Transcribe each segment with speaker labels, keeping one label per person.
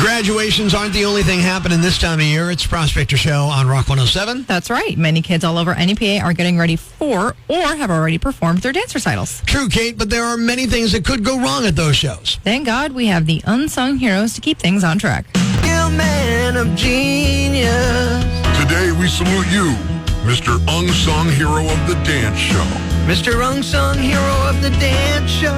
Speaker 1: Graduations aren't the only thing happening this time of year. It's Prospector Show on Rock 107.
Speaker 2: That's right. Many kids all over NEPA are getting ready for or have already performed their dance recitals.
Speaker 1: True, Kate, but there are many things that could go wrong at those shows.
Speaker 2: Thank God we have the unsung heroes to keep things on track.
Speaker 3: You man of genius.
Speaker 4: Today we salute you, Mr. Unsung Hero of the Dance Show.
Speaker 3: Mr. Unsung Hero of the Dance Show.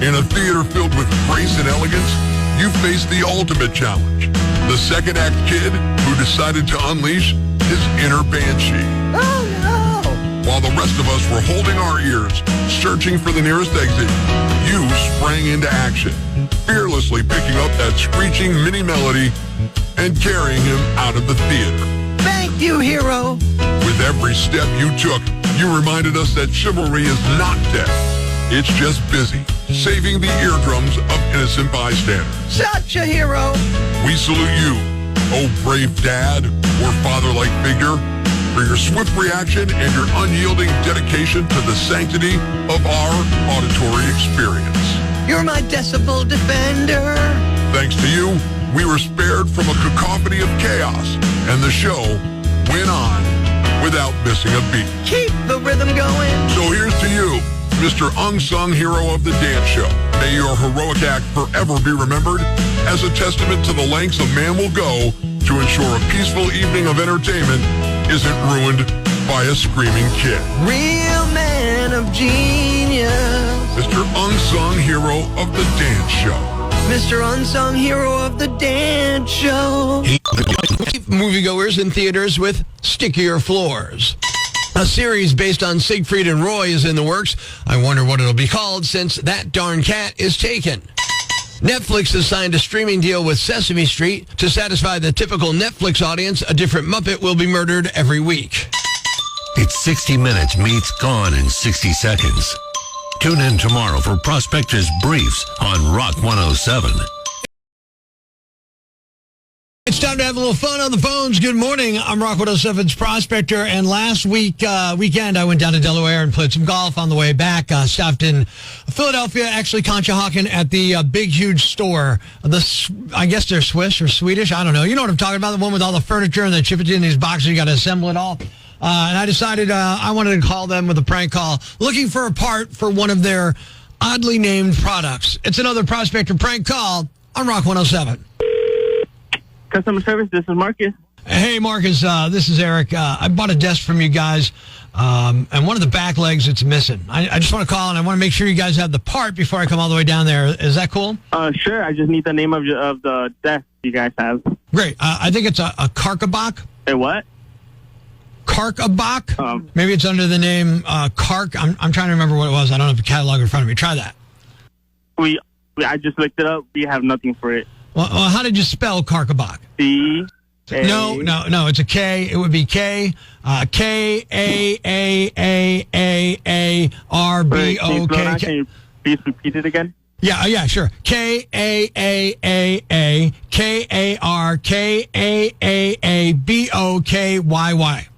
Speaker 4: In a theater filled with grace and elegance, you face the ultimate challenge. The second act kid who decided to unleash his inner banshee.
Speaker 3: Oh, no.
Speaker 4: While the rest of us were holding our ears, searching for the nearest exit, you sprang into action, fearlessly picking up that screeching mini melody and carrying him out of the theater.
Speaker 3: Thank you, hero.
Speaker 4: With every step you took, you reminded us that chivalry is not dead. It's just busy, saving the eardrums of innocent bystanders.
Speaker 3: Such a hero.
Speaker 4: We salute you, oh brave dad or father-like figure, for your swift reaction and your unyielding dedication to the sanctity of our auditory experience.
Speaker 3: You're my decibel defender.
Speaker 4: Thanks to you, we were spared from a cacophony of chaos, and the show went on without missing a beat.
Speaker 3: Keep the rhythm going.
Speaker 4: So here's to you, Mr. Unsung Hero of the Dance Show. May your heroic act forever be remembered as a testament to the lengths a man will go to ensure a peaceful evening of entertainment isn't ruined by a screaming kid.
Speaker 3: Real man of genius.
Speaker 4: Mr. Unsung Hero of the Dance Show.
Speaker 3: Mr. Unsung Hero of the Dance Show.
Speaker 1: Moviegoers in theaters with stickier floors. A series based on Siegfried and Roy is in the works. I wonder what it'll be called since that darn cat is taken. Netflix has signed a streaming deal with Sesame Street to satisfy the typical Netflix audience. A different Muppet will be murdered every week.
Speaker 5: It's 60 Minutes meets Gone in 60 Seconds. Tune in tomorrow for Prospector's Briefs on Rock 107.
Speaker 1: It's time to have a little fun on the phones. Good morning. I'm Rock 107's Prospector, and last weekend I went down to Delaware and played some golf on the way back. Stopped in Philadelphia, actually Conshohocken at the big, huge store. I guess they're Swiss or Swedish. I don't know. You know what I'm talking about, the one with all the furniture and they chip it in these boxes. You got to assemble it all. And I decided I wanted to call them with a prank call, looking for a part for one of their oddly named products. It's another Prospector prank call on Rock 107.
Speaker 6: Customer service, this is Marcus.
Speaker 1: Hey, Marcus, this is Eric. I bought a desk from you guys, and one of the back legs, it's missing. I just want to call, and I want to make sure you guys have the part before I come all the way down there. Is that cool?
Speaker 6: Sure. I just need the name of the desk you guys have.
Speaker 1: Great. I think it's a Karkabach.
Speaker 6: A what?
Speaker 1: Karkabach? Maybe it's under the name Kark. I'm trying to remember what it was. I don't have the catalog in front of me. Try that.
Speaker 6: I just looked it up. We have nothing for it.
Speaker 1: Well, how did you spell Karkabach?
Speaker 6: C.
Speaker 1: No, it's a K. It would be K. K-A-A-A-A-A-R-B-O-K.
Speaker 6: Can you please repeat it again?
Speaker 1: Yeah, sure. K-A-A-A-A-K-A-R-K-A-A-A-B-O-K-Y-Y.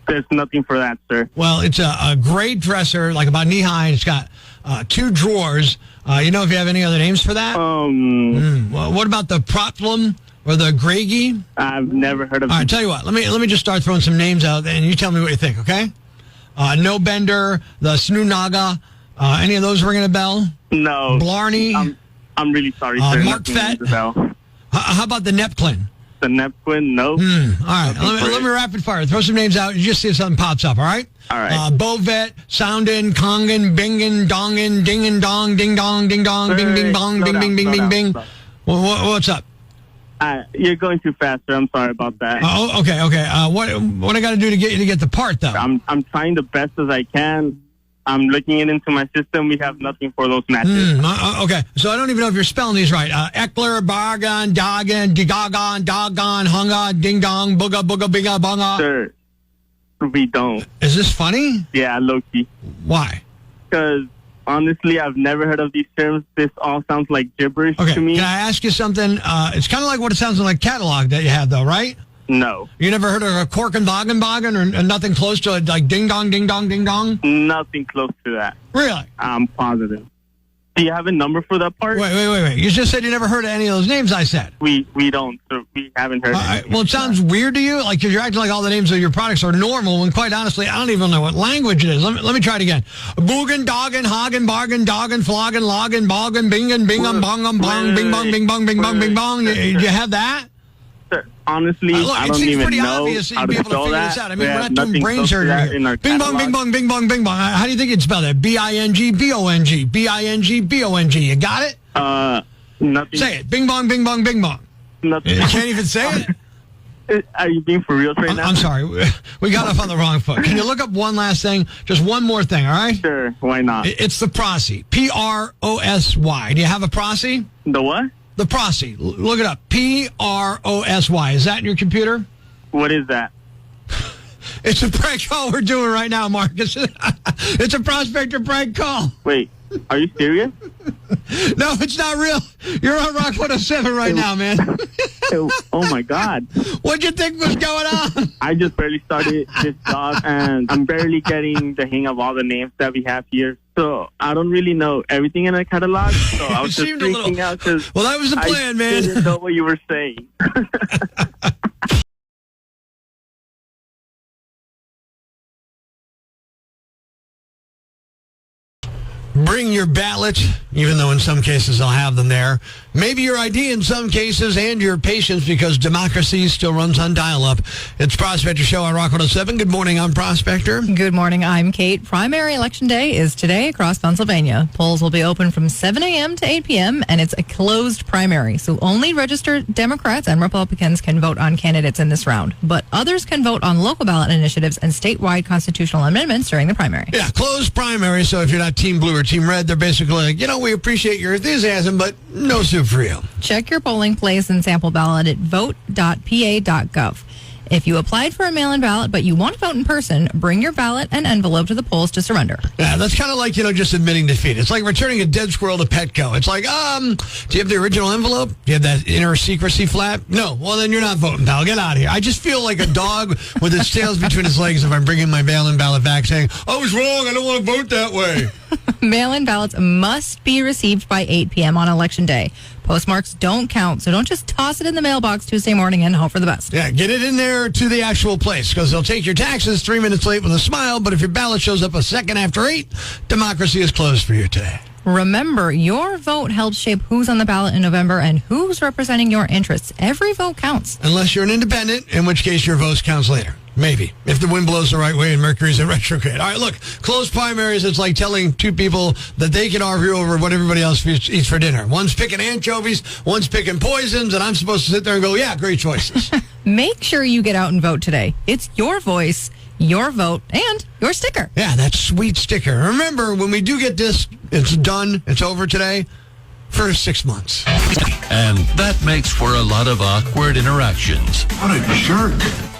Speaker 6: There's nothing for that, sir.
Speaker 1: Well, it's a great dresser, like about knee high, and it's got 2 drawers. You know if you have any other names for that? Well, what about the Protlum or the Gregi?
Speaker 6: I've never heard of
Speaker 1: All right, tell you what. Let me just start throwing some names out, and you tell me what you think, okay? No Bender, the Snoonaga. Any of those ringing a bell?
Speaker 6: No.
Speaker 1: Blarney.
Speaker 6: I'm really sorry, sir.
Speaker 1: Mark Fett. How about the Nepklin?
Speaker 6: The Nepquin? No.
Speaker 1: All right. Let me rapid fire. Throw some names out. You just see if something pops up, all right?
Speaker 6: All right.
Speaker 1: Bovet, Soundin, Kongan, Bingin, Dongin, Dingin, Dong, Ding Dong, Ding Dong, Bing Bing Bong, Bing Bing Bing Bing Bing. What's up?
Speaker 6: You're going too fast, sir. I'm sorry about that.
Speaker 1: Okay. What I got to do to get you to get the part, though?
Speaker 6: I'm trying the best as I can. I'm looking into my system. We have nothing for those matches.
Speaker 1: Okay, so I don't even know if you're spelling these right. Eckler, Bargan, Dagan, Digagan, Doggone, Hunga, Ding Dong, Booga, Booga, Biga, Bunga.
Speaker 6: Sir, we don't.
Speaker 1: Is this funny?
Speaker 6: Yeah, low-key.
Speaker 1: Why?
Speaker 6: Because, honestly, I've never heard of these terms. This all sounds like gibberish to me.
Speaker 1: Can I ask you something? It's kind of like what it sounds like catalog that you have, though, right?
Speaker 6: No.
Speaker 1: You never heard of a cork and boggin or nothing close to it, like ding dong, ding dong, ding dong?
Speaker 6: Nothing close to that.
Speaker 1: Really?
Speaker 6: I'm positive. Do you have a number for that part?
Speaker 1: Wait. You just said you never heard of any of those names I said.
Speaker 6: We don't. So we haven't heard of
Speaker 1: Well, it sounds weird to you, like because you're acting like all the names of your products are normal, when quite honestly, I don't even know what language it is. Let me try it again. Boogan, doggin, hoggin, bargain, doggin, floggin, loggin, boggin, bingin, bingum, bongum, bong, bing, bong, bing, bong, bing, bong, bing, bong. You have that?
Speaker 6: Sir, honestly,
Speaker 1: Look,
Speaker 6: I
Speaker 1: it
Speaker 6: don't
Speaker 1: seems
Speaker 6: even
Speaker 1: pretty
Speaker 6: know
Speaker 1: obvious that
Speaker 6: how
Speaker 1: you'd
Speaker 6: to
Speaker 1: be able to
Speaker 6: spell
Speaker 1: figure
Speaker 6: that.
Speaker 1: this out. I mean,
Speaker 6: We
Speaker 1: we're
Speaker 6: have
Speaker 1: not doing
Speaker 6: nothing
Speaker 1: brain
Speaker 6: close to that
Speaker 1: surgery.
Speaker 6: in our
Speaker 1: Bing bong, bing
Speaker 6: catalog.
Speaker 1: bong, bing bong, bing bong. How do you think you'd spell that? B-I-N-G, B-O-N-G, B-O-N-G. You got it?
Speaker 6: Nothing.
Speaker 1: Say it. Bing bong, bing bong, bing bong.
Speaker 6: Nothing.
Speaker 1: You can't even say it?
Speaker 6: Are you being for real right now?
Speaker 1: I'm sorry. We got off on the wrong foot. Can you look up one last thing? Just one more thing, all right?
Speaker 6: Sure. Why not?
Speaker 1: It's the Prosy. P-R-O-S-Y. Do you have a Prosy?
Speaker 6: The what?
Speaker 1: The Prosy. Look it up. P-R-O-S-Y. Is that in your computer?
Speaker 6: What is that?
Speaker 1: It's a prank call we're doing right now, Marcus. It's a Prospector prank call.
Speaker 6: Wait. Are you serious?
Speaker 1: No, it's not real. You're on Rock 107 right now, man.
Speaker 6: Oh my God.
Speaker 1: What'd you think was going on?
Speaker 6: I just barely started this job, and I'm barely getting the hang of all the names that we have here. So I don't really know everything in our catalog. So I was just
Speaker 1: seemed a little-
Speaker 6: freaking out because
Speaker 1: Well, that was the plan, man.
Speaker 6: I didn't know what you were saying.
Speaker 1: Bring your ballot, even though in some cases I'll have them there. Maybe your ID in some cases, and your patience, because democracy still runs on dial-up. It's Prospector Show on Rock 107. Good morning, I'm Prospector.
Speaker 2: Good morning, I'm Kate. Primary election day is today across Pennsylvania. Polls will be open from 7 a.m. to 8 p.m., and it's a closed primary, so only registered Democrats and Republicans can vote on candidates in this round. But others can vote on local ballot initiatives and statewide constitutional amendments during the primary.
Speaker 1: Yeah, closed primary, so if you're not Team Blue or Team Red, they're basically like, we appreciate your enthusiasm, but no soup for you.
Speaker 2: Check your polling place and sample ballot at vote.pa.gov. If you applied for a mail-in ballot, but you want to vote in person, bring your ballot and envelope to the polls to surrender.
Speaker 1: Yeah, that's kind of like, just admitting defeat. It's like returning a dead squirrel to Petco. It's like, do you have the original envelope? Do you have that inner secrecy flap? No. Well, then you're not voting, pal. Get out of here. I just feel like a dog with its tails between its legs if I'm bringing my mail-in ballot back saying, I was wrong. I don't want to vote that way.
Speaker 2: Mail-in ballots must be received by 8 p.m. on Election Day. Postmarks don't count, so don't just toss it in the mailbox Tuesday morning and hope for the best.
Speaker 1: Yeah, get it in there to the actual place, because they'll take your taxes 3 minutes late with a smile, but if your ballot shows up a second after 8, democracy is closed for you today.
Speaker 2: Remember, your vote helps shape who's on the ballot in November and who's representing your interests. Every vote counts.
Speaker 1: Unless you're an independent, in which case your vote counts later. Maybe. If the wind blows the right way and Mercury's in retrograde. All right, look, closed primaries, it's like telling two people that they can argue over what everybody else eats for dinner. One's picking anchovies, one's picking poisons, and I'm supposed to sit there and go, yeah, great choices.
Speaker 2: Make sure you get out and vote today. It's your voice, your vote, and your sticker.
Speaker 1: Yeah, that sweet sticker. Remember, when we do get this, it's done, it's over today, for 6 months.
Speaker 5: And that makes for a lot of awkward interactions.
Speaker 4: What a jerk.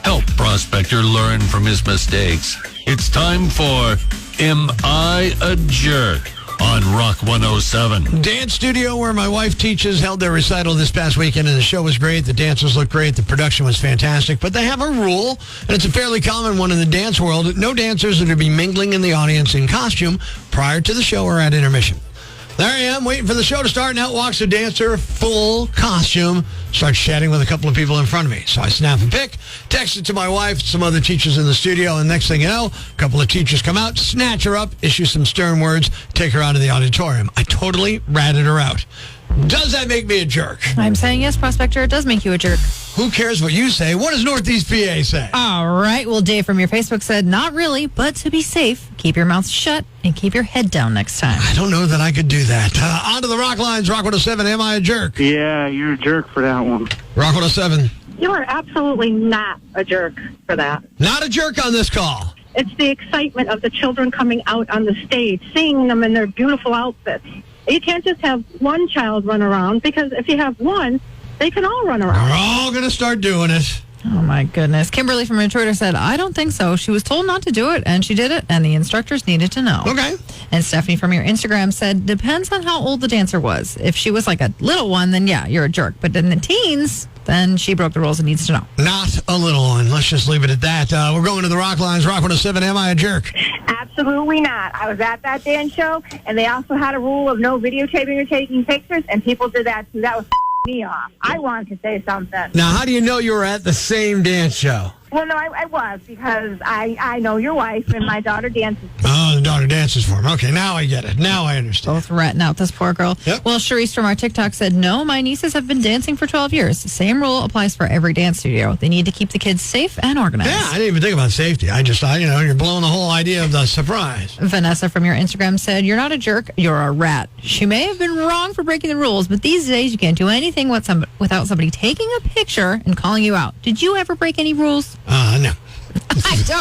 Speaker 5: Help Prospector learn from his mistakes. It's time for Am I a Jerk? On Rock 107.
Speaker 1: Dance studio where my wife teaches held their recital this past weekend, and the show was great. The dancers looked great. The production was fantastic. But they have a rule, and it's a fairly common one in the dance world. No dancers are to be mingling in the audience in costume prior to the show or at intermission. There I am, waiting for the show to start, and out walks a dancer, full costume, starts chatting with a couple of people in front of me. So I snap a pic, text it to my wife, some other teachers in the studio, and next thing you know, a couple of teachers come out, snatch her up, issue some stern words, take her out of the auditorium. I totally ratted her out. Does that make me a jerk?
Speaker 2: I'm saying yes, Prospector. It does make you a jerk.
Speaker 1: Who cares what you say? What does Northeast PA say?
Speaker 2: All right. Well, Dave from your Facebook said, not really, but to be safe, keep your mouth shut and keep your head down next time.
Speaker 1: I don't know that I could do that. On to the Rock Lines, Rock 107. Am I a jerk?
Speaker 6: Yeah, you're a jerk for that one.
Speaker 1: Rock 107.
Speaker 7: You are absolutely not a jerk for that.
Speaker 1: Not a jerk on this call.
Speaker 7: It's the excitement of the children coming out on the stage, seeing them in their beautiful outfits. You can't just have one child run around, because if you have one, they can all run around.
Speaker 1: We're all going to start doing it.
Speaker 2: Oh, my goodness. Kimberly from Intruder said, I don't think so. She was told not to do it, and she did it, and the instructors needed to know.
Speaker 1: Okay.
Speaker 2: And Stephanie from your Instagram said, depends on how old the dancer was. If she was like a little one, then yeah, you're a jerk. But in the teens, then she broke the rules and needs to know.
Speaker 1: Not a little one. Let's just leave it at that. We're going to the Rock Lines. Rock 107, am I a jerk?
Speaker 8: Absolutely not. I was at that dance show, and they also had a rule of no videotaping or taking pictures, and people did that too. That was me off. I wanted to say something.
Speaker 1: Now, how do you know you were at the same dance show?
Speaker 8: Well, no, I was, because I know your wife, and my daughter dances.
Speaker 1: Oh, the daughter dances for him. Okay, now I get it. Now I understand.
Speaker 2: Both ratting out this poor girl.
Speaker 1: Yep.
Speaker 2: Well, Charisse from our TikTok said, no, my nieces have been dancing for 12 years. The same rule applies for every dance studio. They need to keep the kids safe and organized.
Speaker 1: Yeah, I didn't even think about safety. You're blowing the whole idea of the surprise.
Speaker 2: Vanessa from your Instagram said, you're not a jerk, you're a rat. She may have been wrong for breaking the rules, but these days you can't do anything without somebody taking a picture and calling you out. Did you ever break any rules?
Speaker 1: No.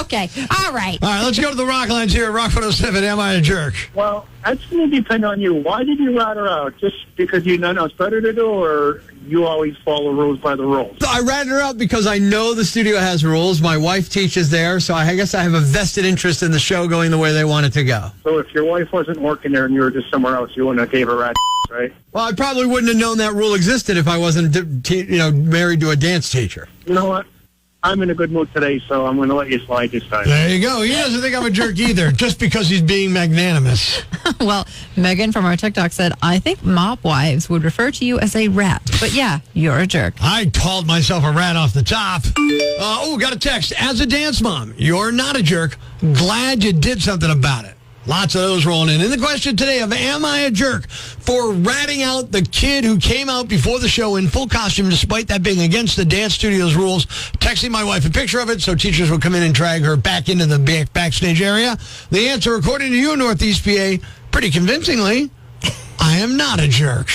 Speaker 2: Okay. All right.
Speaker 1: All right, let's go to the Rock Lines here at Rock 107. Am I a jerk?
Speaker 9: Well, that's going to depend on you. Why did you rat her out? Just because you know it's better to do, or you always follow rules by the rules?
Speaker 10: I ratted her out because I know the studio has rules. My wife teaches there, so I guess I have a vested interest in the show going the way they want it to go.
Speaker 9: So if your wife wasn't working there and you were just somewhere else, you wouldn't have gave her rat, right?
Speaker 10: Well, I probably wouldn't have known that rule existed if I wasn't, married to a dance teacher.
Speaker 9: You know what? I'm in a good mood today, so I'm going to let you slide this time.
Speaker 1: There you go. He doesn't think I'm a jerk either, just because he's being magnanimous.
Speaker 2: Well, Megan from our TikTok said, I think mop wives would refer to you as a rat. But yeah, you're a jerk.
Speaker 1: I called myself a rat off the top. Got a text. As a dance mom, you're not a jerk. Glad you did something about it. Lots of those rolling in. And the question today of, am I a jerk for ratting out the kid who came out before the show in full costume, despite that being against the dance studio's rules, texting my wife a picture of it so teachers would come in and drag her back into the backstage area? The answer, according to you, Northeast PA, pretty convincingly, I am not a jerk.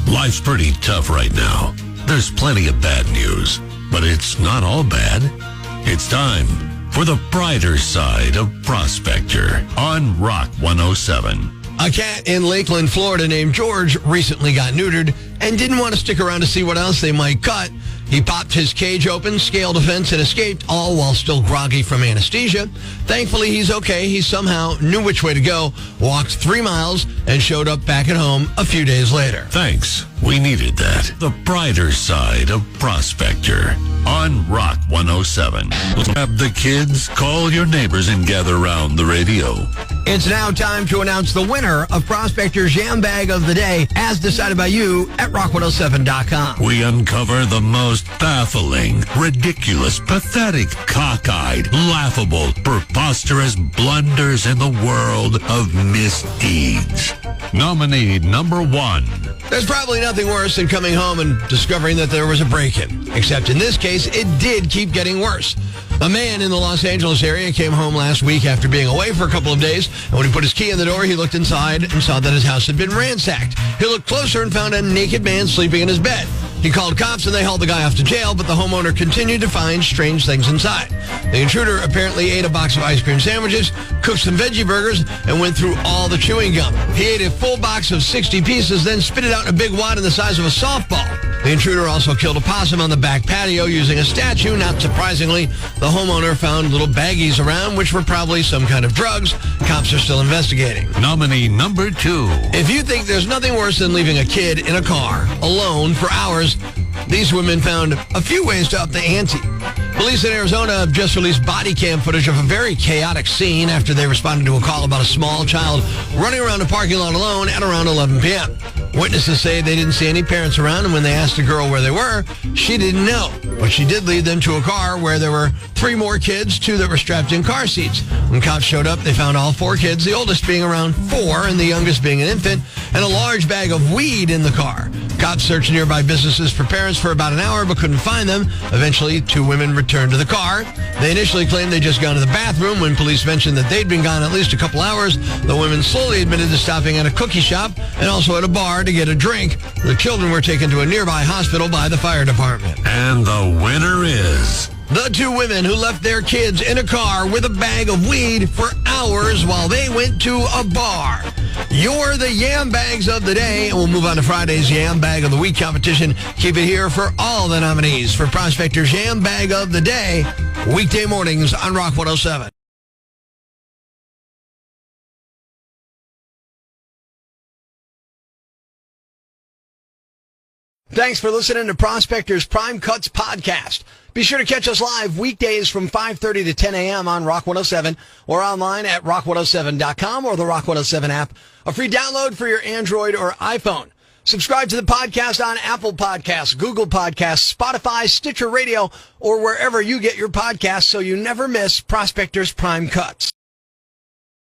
Speaker 5: Life's pretty tough right now. There's plenty of bad news, but it's not all bad. It's time for the brighter side of Prospector on Rock 107.
Speaker 1: A cat in Lakeland, Florida named George recently got neutered and didn't want to stick around to see what else they might cut. He popped his cage open, scaled a fence, and escaped, all while still groggy from anesthesia. Thankfully, he's okay. He somehow knew which way to go, walked 3 miles, and showed up back at home a few days later.
Speaker 5: Thanks. We needed that. The brighter side of Prospector on Rock 107. Grab the kids, call your neighbors, and gather around the radio.
Speaker 3: It's now time to announce the winner of Prospector's Jam Bag of the Day, as decided by you at rock107.com.
Speaker 5: We uncover the most baffling, ridiculous, pathetic, cockeyed, laughable, preposterous blunders in the world of misdeeds. Nominee number 1.
Speaker 1: There's probably nothing worse than coming home and discovering that there was a break-in. Except in this case, it did keep getting worse. A man in the Los Angeles area came home last week after being away for a couple of days, and when he put his key in the door, he looked inside and saw that his house had been ransacked. He looked closer and found a naked man sleeping in his bed. He called cops and they hauled the guy off to jail, but the homeowner continued to find strange things inside. The intruder apparently ate a box of ice cream sandwiches, cooked some veggie burgers, and went through all the chewing gum. He ate a full box of 60 pieces, then spit it out in a big wad in the size of a softball. The intruder also killed a possum on the back patio using a statue. Not surprisingly, the homeowner found little baggies around, which were probably some kind of drugs. Cops are still investigating.
Speaker 5: Nominee number 2.
Speaker 1: If you think there's nothing worse than leaving a kid in a car alone for hours, these women found a few ways to up the ante. Police in Arizona have just released body cam footage of a very chaotic scene after they responded to a call about a small child running around a parking lot alone at around 11 p.m. Witnesses say they didn't see any parents around, and when they asked the girl where they were, she didn't know. But she did lead them to a car where there were 3 more kids, 2 that were strapped in car seats. When cops showed up, they found all 4 kids, the oldest being around 4 and the youngest being an infant, and a large bag of weed in the car. Cops searched nearby businesses for parents for about an hour but couldn't find them. Eventually, 2 women returned to the car. They initially claimed they'd just gone to the bathroom. When police mentioned that they'd been gone at least a couple hours, the women slowly admitted to stopping at a cookie shop and also at a bar to get a drink. The children were taken to a nearby hospital by the fire department.
Speaker 5: And the winner is...
Speaker 1: the 2 women who left their kids in a car with a bag of weed for hours while they went to a bar. You're the Yam Bags of the Day, and we'll move on to Friday's Yam Bag of the Week competition. Keep it here for all the nominees for Prospector's Yam Bag of the Day
Speaker 3: Weekday mornings on Rock 107. Thanks for listening to Prospector's Prime Cuts podcast. Be sure to catch us live weekdays from 5:30 to 10 a.m. on Rock 107 or online at rock107.com or the Rock 107 app. A free download for your Android or iPhone. Subscribe to the podcast on Apple Podcasts, Google Podcasts, Spotify, Stitcher Radio, or wherever you get your podcasts so you never miss Prospector's Prime Cuts.